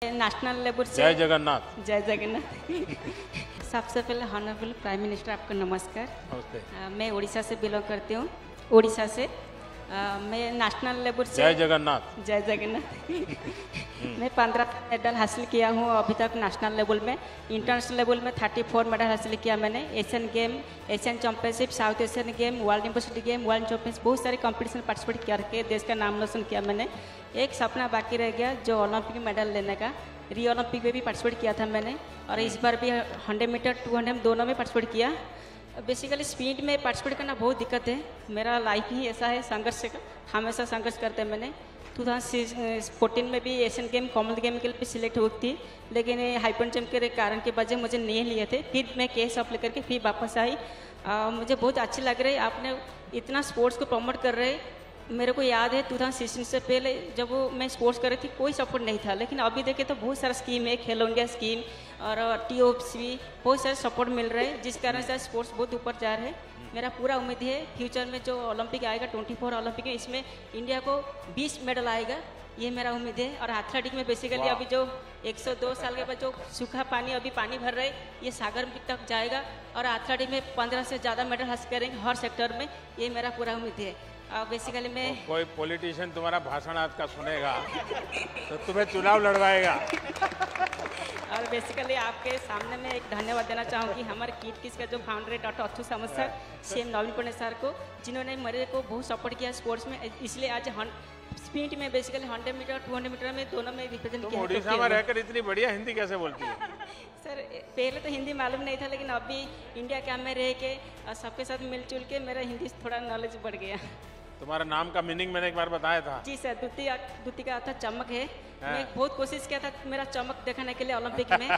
National level से जय जगन्नाथ। जय जगन्नाथ। सबसे पहले हॉनरेबल प्राइम मिनिस्टर आपको नमस्कार। नमस्ते। मैं उड़ीसा से बिलोंग करती हूँ। उड़ीसा से मैं नेशनल लेवल से जय जगन्नाथ। जय जगन्नाथ। मैं 15 मेडल हासिल किया हूँ अभी तक नेशनल लेवल में। इंटरनेशनल लेवल में 34 मेडल हासिल किया मैंने। Asian game, Asian championship, south Asian game, world university game, world championship, बहुत सारे कंपटीशन पार्टिसिपेट करके देश का नाम रोशन किया मैंने। एक सपना बाकी रह गया जो ओलंपिक मेडल लेने का। रियो ओलंपिक में भी पार्टिसिपेट किया था मैंने और इस बार भी 100 मीटर 200 दोनों में पार्टिसिपेट किया। बेसिकली स्पीड में पार्टिसिपेट करना बहुत दिक्कत है। मेरा लाइफ ही ऐसा है, संघर्ष का हमेशा संघर्ष करते हैं मैंने। 2014 में भी एशियन गेम कॉमनवेल्थ गेम के लिए सिलेक्ट हुई थी, लेकिन हाइपर जंप के कारण की वजह मुझे नहीं लिए थे। फिर मैं केस अप लेकर के फिर वापस आई। मुझे बहुत अच्छी लग रही है, आपने इतना स्पोर्ट्स को प्रमोट कर रहे। मेरे को याद है 2016 से पहले जब मैं स्पोर्ट्स कर रही थी कोई सपोर्ट नहीं था, लेकिन अभी देखे तो बहुत सारा स्कीम है, खेलो इंडिया स्कीम और TOPS बहुत सारे सपोर्ट मिल रहे हैं, जिस कारण से स्पोर्ट्स बहुत ऊपर जा रहे हैं। मेरा पूरा उम्मीद है फ्यूचर में जो ओलंपिक आएगा 24 ओलंपिक में, इसमें इंडिया को 20 मेडल आएगा, ये मेरा उम्मीद है। और एथलेटिक में बेसिकली अभी जो 102 साल के बाद जो सूखा पानी अभी पानी भर रहे ये सागर तक जाएगा और एथलेटिक में 15 से ज़्यादा मेडल हासिल करेंगे हर सेक्टर में, ये मेरा पूरा उम्मीद है। बेसिकली मैं कोई पॉलिटिशियन तुम्हारा भाषण आज का सुनेगा तो तुम्हें चुनाव लड़वाएगा। और बेसिकली आपके सामने मैं एक धन्यवाद देना चाहूँगी हमारे किट किस का जो फाउंडर है डॉक्टर अथु सामंत सर, CM नवीन पटनायक सर को, जिन्होंने मेरे को बहुत सपोर्ट किया स्पोर्ट्स में। इसलिए आज स्पीड में बेसिकली 100 मीटर 200 मीटर में दोनों में रिप्रेजेंट किया। उड़ीसा में रहकर इतनी बढ़िया हिंदी कैसे बोलती है? सर पहले तो हिंदी मालूम नहीं था, लेकिन अभी इंडिया कैंप में रह के सबके साथ मिलजुल के मेरा हिंदी थोड़ा नॉलेज बढ़ गया। तुम्हारा नाम का मीनिंग मैंने एक बार बताया था। जी सर, द्वितीय का अर्थ चमक है। मैं बहुत कोशिश किया था मेरा चमक दिखाने के लिए ओलंपिक में,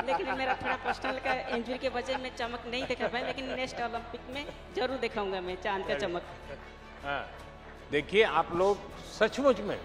लेकिन मेरा थोड़ा पर्सनल का इंजरी के वजह में चमक नहीं दिखा पाया, लेकिन नेक्स्ट ओलंपिक में जरूर दिखाऊंगा मैं चांद का चमक। देखिए आप लोग सचमुच में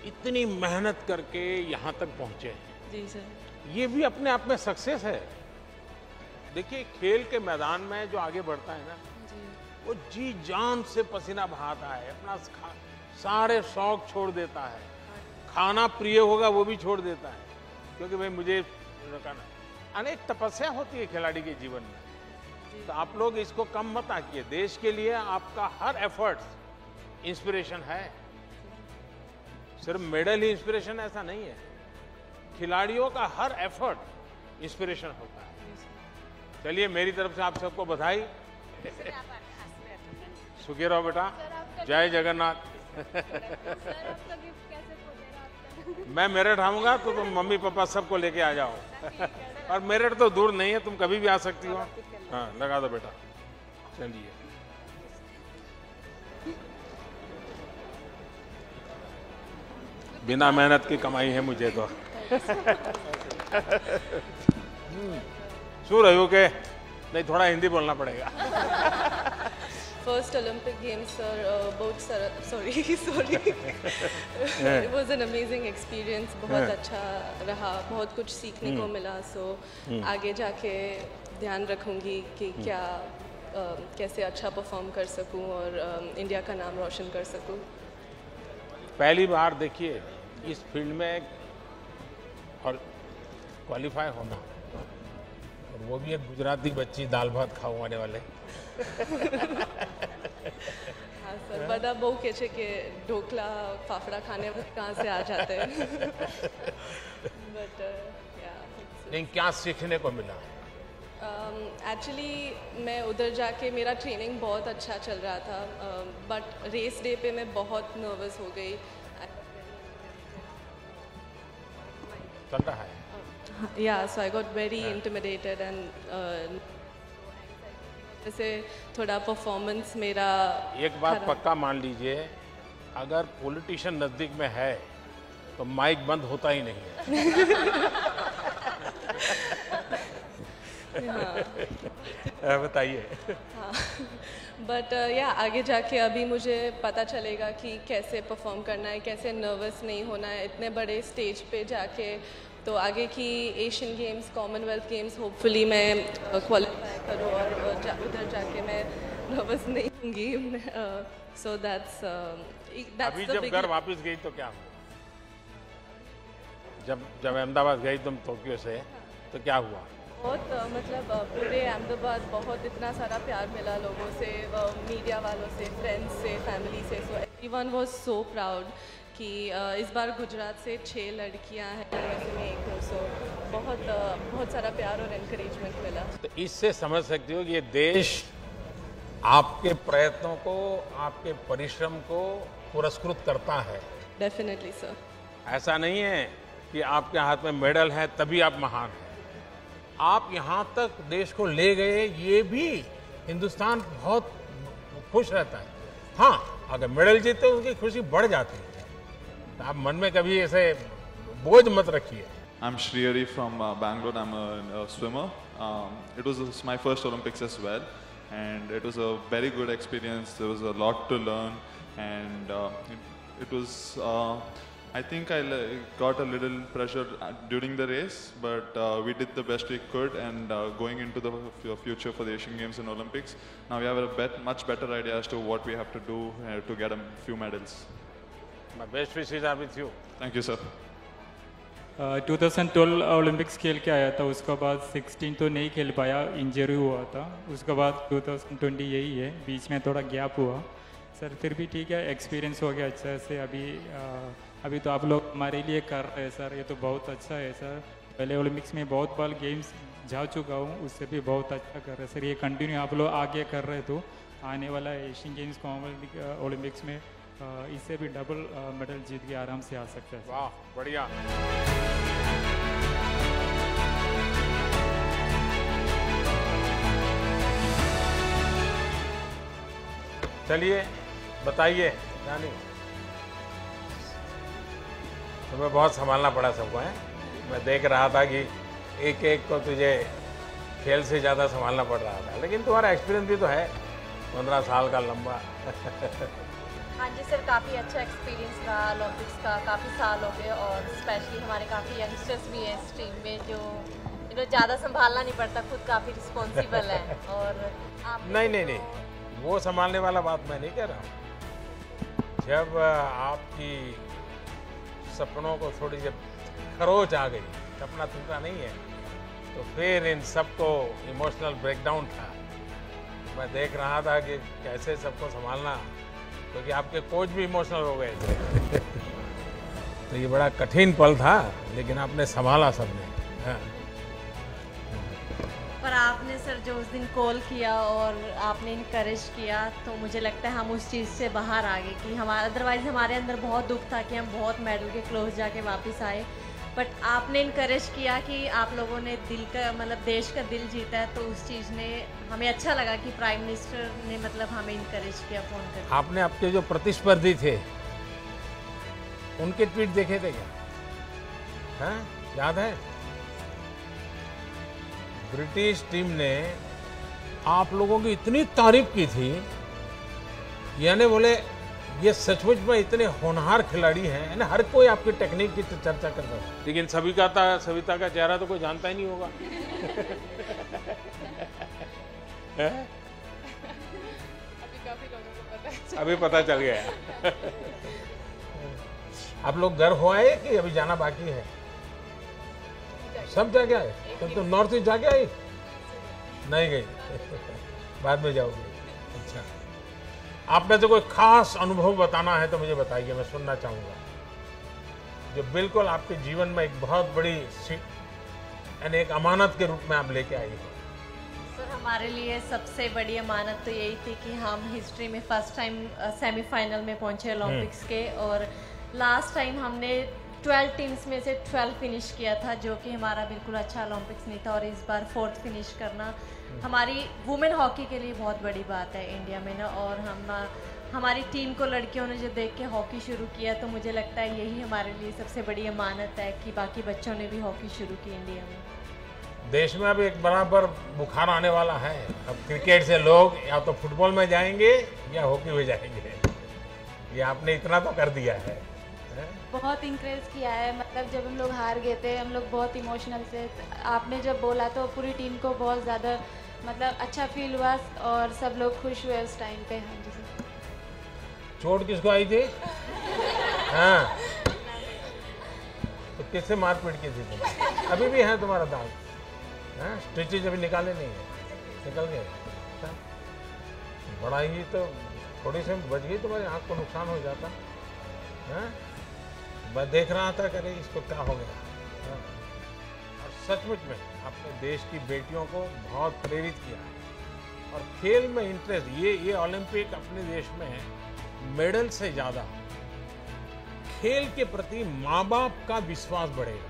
इतनी मेहनत करके यहाँ तक पहुँचे हैं। जी सर। ये भी अपने आप में सक्सेस है। देखिए खेल के मैदान में जो आगे बढ़ता है ना, वो जी जान से पसीना बहाता है, अपना सारे शौक छोड़ देता है, खाना प्रिय होगा वो भी छोड़ देता है, क्योंकि भाई मुझे अनेक तपस्या होती है खिलाड़ी के जीवन में। तो आप लोग इसको कम मत आकिए। देश के लिए आपका हर एफर्ट इंस्पिरेशन है। सिर्फ मेडल ही इंस्पिरेशन ऐसा नहीं है, खिलाड़ियों का हर एफर्ट इंस्पिरेशन होता है। चलिए मेरी तरफ से आप सबको बधाई। सुखी रहो बेटा। जय जगन्नाथ। मैं मेरठ आऊंगा तो तुम मम्मी पापा सबको लेके आ जाओ। और मेरठ तो दूर नहीं है, तुम कभी भी आ सकती हो। हाँ लगा दो बेटा। चलिए बिना मेहनत की कमाई है मुझे तो। શું રહ્યું કે नहीं थोड़ा हिंदी बोलना पड़ेगा। फर्स्ट ओलंपिक गेम्स सर बहुत sorry it was an amazing experience. बहुत अच्छा रहा, बहुत कुछ सीखने को मिला। सो आगे जाके ध्यान रखूंगी कि क्या कैसे अच्छा परफॉर्म कर सकूं और इंडिया का नाम रोशन कर सकूं। पहली बार देखिए इस फील्ड में और क्वालिफाई होना, और वो भी एक गुजराती बच्ची दाल भात खाऊ आने वाले। हाँ सर, बड़ा बहु कहे कि ढोकला फाफड़ा खाने कहाँ से आ जाते हैं। बट नहीं, क्या सीखने को मिला? एक्चुअली मैं उधर जाके मेरा ट्रेनिंग बहुत अच्छा चल रहा था, बट रेस डे पे मैं बहुत नर्वस हो गई। चल रहा है। Yeah, so I got very intimidated and जैसे थोड़ा परफॉर्मेंस मेरा। एक बात पक्का मान लीजिए, अगर पॉलिटिशियन नजदीक में है तो माइक बंद होता ही नहीं है। बताइए। हाँ, बट या आगे जाके अभी मुझे पता चलेगा कि कैसे परफॉर्म करना है, कैसे नर्वस नहीं होना है इतने बड़े स्टेज पे जाके। तो आगे की Asian games, Commonwealth games hopefully मैं क्वालिफाई करूँ और उधर जाके मैं नर्वस नहीं होंगी। सो दैट्स अभी जब घर वापस गई तो क्या हुआ? जब अहमदाबाद गई तुम टोक्यो से, तो क्या हुआ? बहुत मतलब पूरे अहमदाबाद बहुत इतना सारा प्यार मिला लोगों से, मीडिया वालों से, फ्रेंड्स से, फैमिली से। So everyone was so proud कि इस बार गुजरात से 6 लड़कियां हैं, वैसे में एक हूँ। सो बहुत सारा प्यार और एनकरेजमेंट मिला। तो इससे समझ सकते हो कि ये देश आपके प्रयत्नों को, आपके परिश्रम को पुरस्कृत करता है। Definitely sir. ऐसा नहीं है कि आपके हाथ में मेडल है तभी आप महान हैं। आप यहाँ तक देश को ले गए, ये भी हिंदुस्तान बहुत खुश रहता है। हाँ, अगर मेडल जीते तो उनकी खुशी बढ़ जाती है। तो आप मन में कभी ऐसे बोझ मत रखिए। I'm Shriyari from Bangalore. I'm a swimmer. It was my first Olympics as well, and it was a very good experience. There was a lot to learn, and it was. I think I got a little pressure during the race, but we did the best we could, and going into the future for the Asian Games and Olympics, now we have a much better idea as to what we have to do to get a few medals. My best wishes are with you. Thank you, sir. 2012 Olympics खेल के आया था, उसके बाद 16 तो नहीं खेल पाया, इंजरी हुआ था। उसके बाद 2020 यही है, बीच में थोड़ा गैप हुआ सर। फिर भी ठीक है, एक्सपीरियंस हो गया अच्छा से। अभी तो आप लोग हमारे लिए कर रहे हैं सर, ये तो बहुत अच्छा है सर। पहले ओलंपिक्स में बहुत बार गेम्स जा चुका हूँ, उससे भी बहुत अच्छा कर रहे हैं सर। ये कंटिन्यू आप लोग आगे कर रहे तो आने वाला एशियन गेम्स, कॉमनवेल्थ ओलंपिक्स में इससे भी डबल मेडल जीत के आराम से आ सकता है। वाह, बढ़िया। चलिए बताइए रानी, तुम्हें बहुत संभालना पड़ा सबको है। मैं देख रहा था कि एक एक को तुझे खेल से ज़्यादा संभालना पड़ रहा था, लेकिन तुम्हारा एक्सपीरियंस भी तो है 15 साल का लंबा। हाँ जी सर, काफ़ी अच्छा एक्सपीरियंस रहा ओलंपिक्स का। काफ़ी साल हो गए, और स्पेशली हमारे काफ़ी यंगस्टर्स भी हैं इस टीम में जो ज़्यादा संभालना नहीं पड़ता, खुद काफ़ी रिस्पॉन्सिबल है। और आप नहीं, वो संभालने वाला बात मैं नहीं कह रहा हूँ। जब आपकी सपनों को थोड़ी जब खरोच आ गई, सपना टूटा नहीं है, तो फिर इन सबको इमोशनल ब्रेकडाउन था। मैं देख रहा था कि कैसे सबको संभालना, क्योंकि आपके कोच भी इमोशनल हो गए थे। तो ये बड़ा कठिन पल था, लेकिन आपने संभाला सबने। हाँ। पर आपने सर जो उस दिन कॉल किया और आपने इनकरेज किया, तो मुझे लगता है हम उस चीज़ से बाहर आ गए कि हमारा अदरवाइज़ हमारे अंदर बहुत दुख था कि हम बहुत मेडल के क्लोज जाके वापस आए। बट आपने इनकरेज किया कि आप लोगों ने दिल का मतलब देश का दिल जीता है, तो उस चीज़ ने हमें अच्छा लगा कि प्राइम मिनिस्टर ने मतलब हमें इनकरेज किया फ़ोन करके। आपने आपके जो प्रतिस्पर्धी थे उनके ट्वीट देखे थे क्या? हाँ, याद है? ब्रिटिश टीम ने आप लोगों की इतनी तारीफ की थी, यानी बोले ये सचमुच में इतने होनहार खिलाड़ी हैं ना। हर कोई आपकी टेक्निक की चर्चा कर रहा है, लेकिन सविता का चेहरा तो कोई जानता ही नहीं होगा। अभी काफ़ी लोगों को पता है। अभी पता चल गया। आप लोग घर हो आए कि अभी जाना बाकी है? सब जाके आए? तो नॉर्थ ईस्ट जाके आई? नहीं गई? बाद में जाओगे? अच्छा, आप में से कोई खास अनुभव बताना है तो मुझे बताइए, मैं सुनना चाहूँगा, जो बिल्कुल आपके जीवन में एक बहुत बड़ी यानी एक अमानत के रूप में आप लेके आई हो। सर हमारे लिए सबसे बड़ी अमानत तो यही थी कि हम हिस्ट्री में फर्स्ट टाइम सेमीफाइनल में पहुंचे ओलंपिक्स के, और लास्ट टाइम हमने 12 टीम्स में से 12 फिनिश किया था, जो कि हमारा बिल्कुल अच्छा ओलंपिक्स नहीं था। और इस बार 4th फिनिश करना हमारी वुमेन हॉकी के लिए बहुत बड़ी बात है इंडिया में ना। और हमारी टीम को लड़कियों ने जो देख के हॉकी शुरू किया, तो मुझे लगता है यही हमारे लिए सबसे बड़ी अमानत है कि बाकी बच्चों ने भी हॉकी शुरू की इंडिया में। देश में अब एक बराबर बुखार आने वाला है। अब क्रिकेट से लोग या तो फुटबॉल में जाएंगे या हॉकी में जाएंगे। ये आपने इतना तो कर दिया है। बहुत इंकरेज किया है, मतलब जब हम लोग हार गए थे हम लोग बहुत इमोशनल थे। आपने जब बोला तो पूरी टीम को बहुत ज़्यादा मतलब अच्छा फील हुआ और सब लोग खुश हुए उस टाइम पे। हाँ जी सर। चोट किसको आई थी? हाँ, तो किससे मारपीट की थी तुम? अभी भी है तुम्हारा दाग? हैं? स्टिचेज अभी निकाले नहीं है? निकल गए? अच्छा। बड़ा ही तो थोड़ी सी बच गई, तुम्हारी आँख को नुकसान हो जाता है। मैं देख रहा था कि इसको क्या हो गया। हाँ? और सचमुच में अपने देश की बेटियों को बहुत प्रेरित किया है और खेल में इंटरेस्ट, ये ओलंपिक अपने देश में मेडल से ज़्यादा खेल के प्रति माँ बाप का विश्वास बढ़ेगा।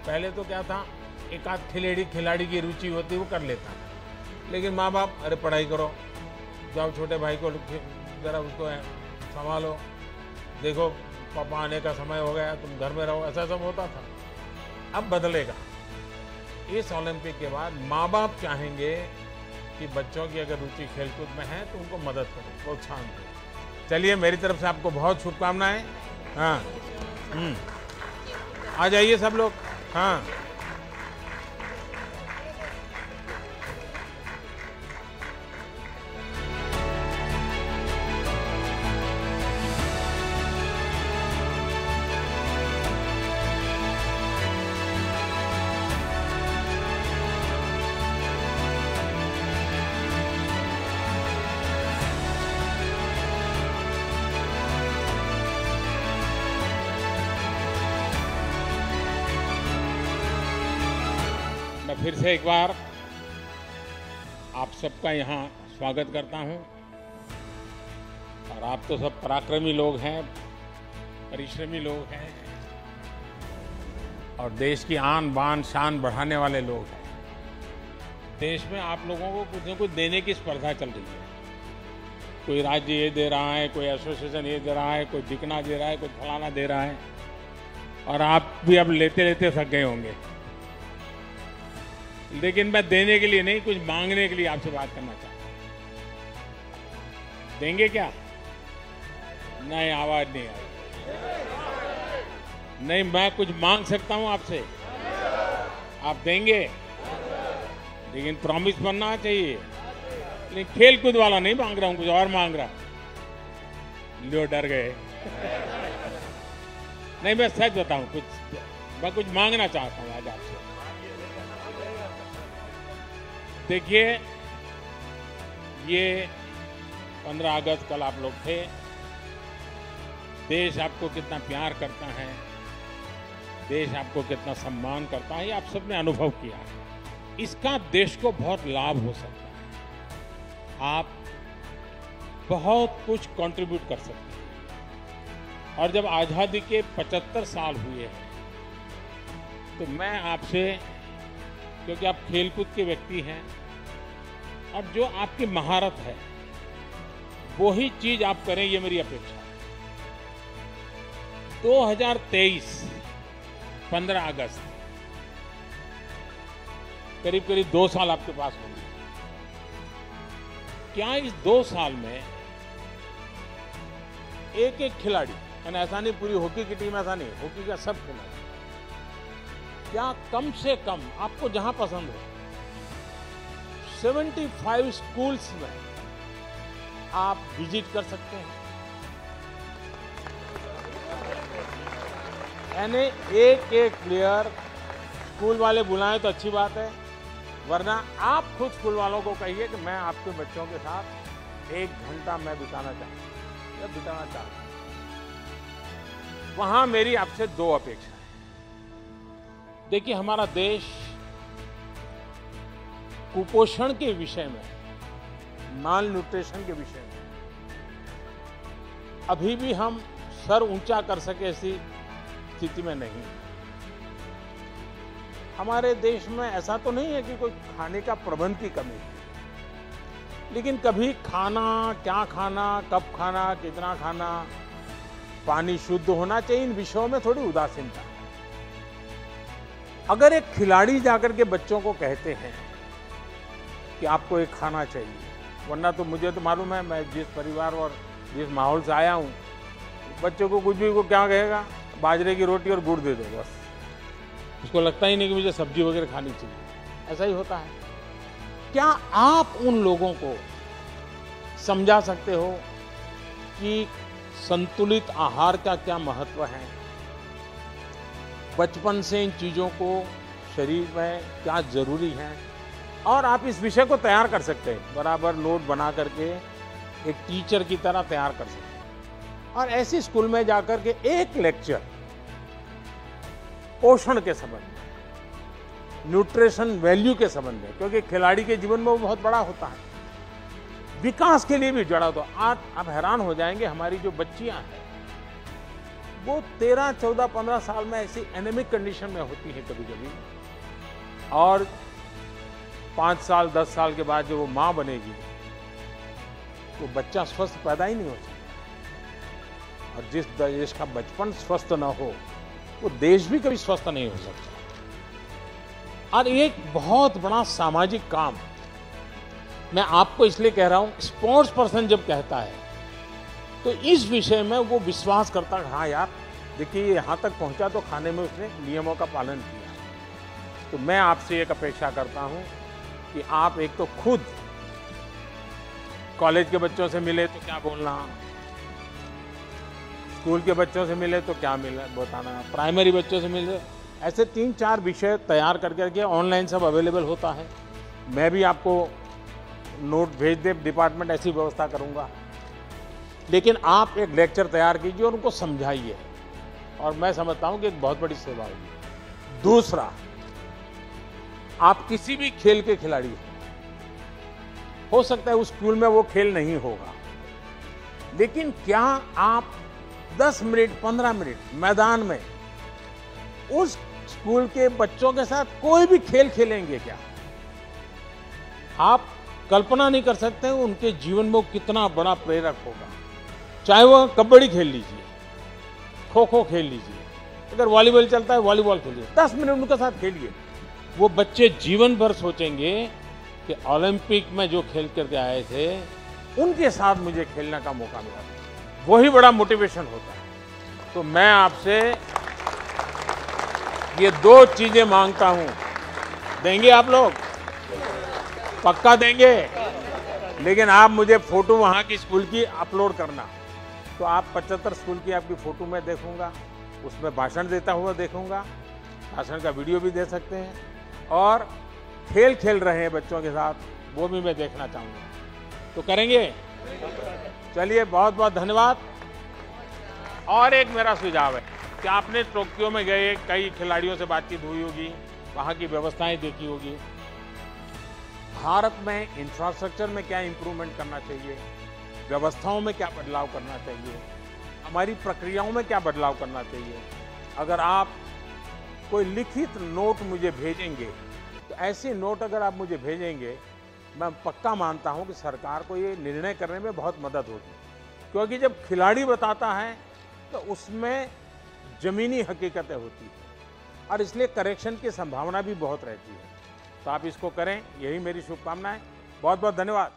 पहले तो क्या था, एक आध खिलाड़ी की रुचि होती वो कर लेता था, लेकिन माँ बाप अरे पढ़ाई करो, जाओ छोटे भाई को जरा उसको संभालो, देखो पापा आने का समय हो गया, तुम घर में रहो, ऐसा सब होता था। अब बदलेगा। इस ओलंपिक के बाद माँ बाप चाहेंगे कि बच्चों की अगर रुचि खेलकूद में है तो उनको मदद करो, प्रोत्साहन करो। चलिए, मेरी तरफ से आपको बहुत शुभकामनाएं। हाँ, आ जाइए सब लोग। हाँ, फिर से एक बार आप सबका यहाँ स्वागत करता हूँ। और आप तो सब पराक्रमी लोग हैं, परिश्रमी लोग हैं और देश की आन बान शान बढ़ाने वाले लोग हैं। देश में आप लोगों को कुछ न कुछ देने की स्पर्धा चल रही है। कोई राज्य ये दे रहा है, कोई एसोसिएशन ये दे रहा है, कोई बिकना दे रहा है, कोई फलाना दे रहा है, और आप भी अब लेते लेते थक गए होंगे। लेकिन मैं देने के लिए नहीं, कुछ मांगने के लिए आपसे बात करना चाहता हूं। देंगे क्या? नहीं, आवाज नहीं आई। नहीं, मैं कुछ मांग सकता हूं आपसे, आप देंगे, लेकिन प्रॉमिस बनना चाहिए। लेकिन खेल कूद वाला नहीं मांग रहा हूं, कुछ और मांग रहा। लो, डर गए। नहीं, मैं सच बताऊं, मैं कुछ मांगना चाहता हूं आज आपसे। देखिए, ये 15 अगस्त कल आप लोग थे। देश आपको कितना प्यार करता है, देश आपको कितना सम्मान करता है, ये आप सबने अनुभव किया है। इसका देश को बहुत लाभ हो सकता है। आप बहुत कुछ कंट्रीब्यूट कर सकते हैं। और जब आज़ादी के 75 साल हुए हैं, तो मैं आपसे, क्योंकि आप खेलकूद के व्यक्ति हैं और जो आपकी महारत है वो ही चीज आप करें, ये मेरी अपेक्षा है। 2023 15 अगस्त, करीब करीब 2 साल आपके पास होंगे। क्या इस 2 साल में एक एक खिलाड़ी, यानी ऐसा नहीं पूरी हॉकी की टीम, ऐसा नहीं, हॉकी का सब खिलाड़ी, क्या कम से कम आपको जहां पसंद हो 75 स्कूल्स में आप विजिट कर सकते हैं? यानी एक एक प्लेयर, स्कूल वाले बुलाएं तो अच्छी बात है, वरना आप खुद स्कूल वालों को कहिए कि मैं आपके बच्चों के साथ 1 घंटा मैं बिताना चाहता हूं। वहां मेरी आपसे 2 अपेक्षा है। देखिए, हमारा देश कुपोषण के विषय में, माल न्यूट्रिशन के विषय में अभी भी हम सर ऊंचा कर सके ऐसी स्थिति में नहीं। हमारे देश में ऐसा तो नहीं है कि कोई खाने का प्रबंध की कमी है, लेकिन कभी खाना, क्या खाना, कब खाना, कितना खाना, पानी शुद्ध होना चाहिए, इन विषयों में थोड़ी उदासीनता है। अगर एक खिलाड़ी जाकर के बच्चों को कहते हैं कि आपको एक खाना चाहिए, वरना तो मुझे तो मालूम है, मैं जिस परिवार और जिस माहौल से आया हूं, बच्चों को कुछ भी को क्या कहेगा, बाजरे की रोटी और गुड़ दे दो बस। उसको लगता ही नहीं कि मुझे सब्जी वगैरह खानी चाहिए। ऐसा ही होता है। क्या आप उन लोगों को समझा सकते हो कि संतुलित आहार का क्या महत्व है? बचपन से इन चीज़ों को शरीर में क्या ज़रूरी है, और आप इस विषय को तैयार कर सकते हैं, बराबर नोट बना करके एक टीचर की तरह तैयार कर सकते हैं। और ऐसी स्कूल में जाकर के एक लेक्चर पोषण के संबंध में, न्यूट्रिशन वैल्यू के संबंध में, क्योंकि खिलाड़ी के जीवन में वो बहुत बड़ा होता है, विकास के लिए भी जुड़ा। तो आज आप हैरान हो जाएंगे, हमारी जो बच्चियां हैं वो 13, 14, 15 साल में ऐसी एनेमिक कंडीशन में होती है कभी कभी, और 5 साल 10 साल के बाद जब वो माँ बनेगी तो बच्चा स्वस्थ पैदा ही नहीं हो सकता। और जिस देश का बचपन स्वस्थ ना हो वो देश भी कभी स्वस्थ नहीं हो सकता। और एक बहुत बड़ा सामाजिक काम मैं आपको इसलिए कह रहा हूं, स्पोर्ट्स पर्सन जब कहता है तो इस विषय में वो विश्वास करता है, हाँ यार देखिए यहाँ तक पहुंचा तो खाने में उसने नियमों का पालन किया। तो मैं आपसे एक अपेक्षा करता हूं कि आप एक तो खुद कॉलेज के बच्चों से मिले तो क्या बोलना, स्कूल के बच्चों से मिले तो क्या मिले बताना, प्राइमरी बच्चों से मिले, ऐसे 3-4 विषय तैयार करके रखिए। ऑनलाइन सब अवेलेबल होता है, मैं भी आपको नोट भेज दे, डिपार्टमेंट ऐसी व्यवस्था करूंगा। लेकिन आप एक लेक्चर तैयार कीजिए और उनको समझाइए, और मैं समझता हूं कि एक बहुत बड़ी सेवा होगी। दूसरा, आप किसी भी खेल के खिलाड़ी हो सकता है उस स्कूल में वो खेल नहीं होगा, लेकिन क्या आप 10 मिनट 15 मिनट मैदान में उस स्कूल के बच्चों के साथ कोई भी खेल खेलेंगे क्या? आप कल्पना नहीं कर सकते उनके जीवन में वो कितना बड़ा प्रेरक होगा। चाहे वो कबड्डी खेल लीजिए, खो खो खेल लीजिए, अगर वॉलीबॉल चलता है वॉलीबॉल खेलिए, 10 मिनट उनके साथ खेलिए। वो बच्चे जीवन भर सोचेंगे कि ओलंपिक में जो खेल करके आए थे उनके साथ मुझे खेलने का मौका मिला, वही बड़ा मोटिवेशन होता है। तो मैं आपसे ये 2 चीजें मांगता हूं, देंगे आप लोग? पक्का देंगे? लेकिन आप मुझे फोटो वहां की स्कूल की अपलोड करना, तो आप 75 स्कूल की आपकी फोटो मैं देखूंगा, उसमें भाषण देता हुआ देखूंगा, भाषण का वीडियो भी दे सकते हैं, और खेल खेल रहे हैं बच्चों के साथ वो भी मैं देखना चाहूंगा। तो करेंगे? चलिए, बहुत बहुत धन्यवाद। और एक मेरा सुझाव है कि आपने टोक्यो में गए, कई खिलाड़ियों से बातचीत हुई होगी, वहाँ की व्यवस्थाएं देखी होगी। भारत में इंफ्रास्ट्रक्चर में क्या इंप्रूवमेंट करना चाहिए, व्यवस्थाओं में क्या बदलाव करना चाहिए, हमारी प्रक्रियाओं में क्या बदलाव करना चाहिए। अगर आप कोई लिखित नोट मुझे भेजेंगे, तो ऐसी नोट अगर आप मुझे भेजेंगे, मैं पक्का मानता हूं कि सरकार को ये निर्णय करने में बहुत मदद होगी। क्योंकि जब खिलाड़ी बताता है तो उसमें जमीनी हकीकतें होती है, और इसलिए करेक्शन की संभावना भी बहुत रहती है। तो आप इसको करें, यही मेरी शुभकामनाएं। बहुत बहुत धन्यवाद।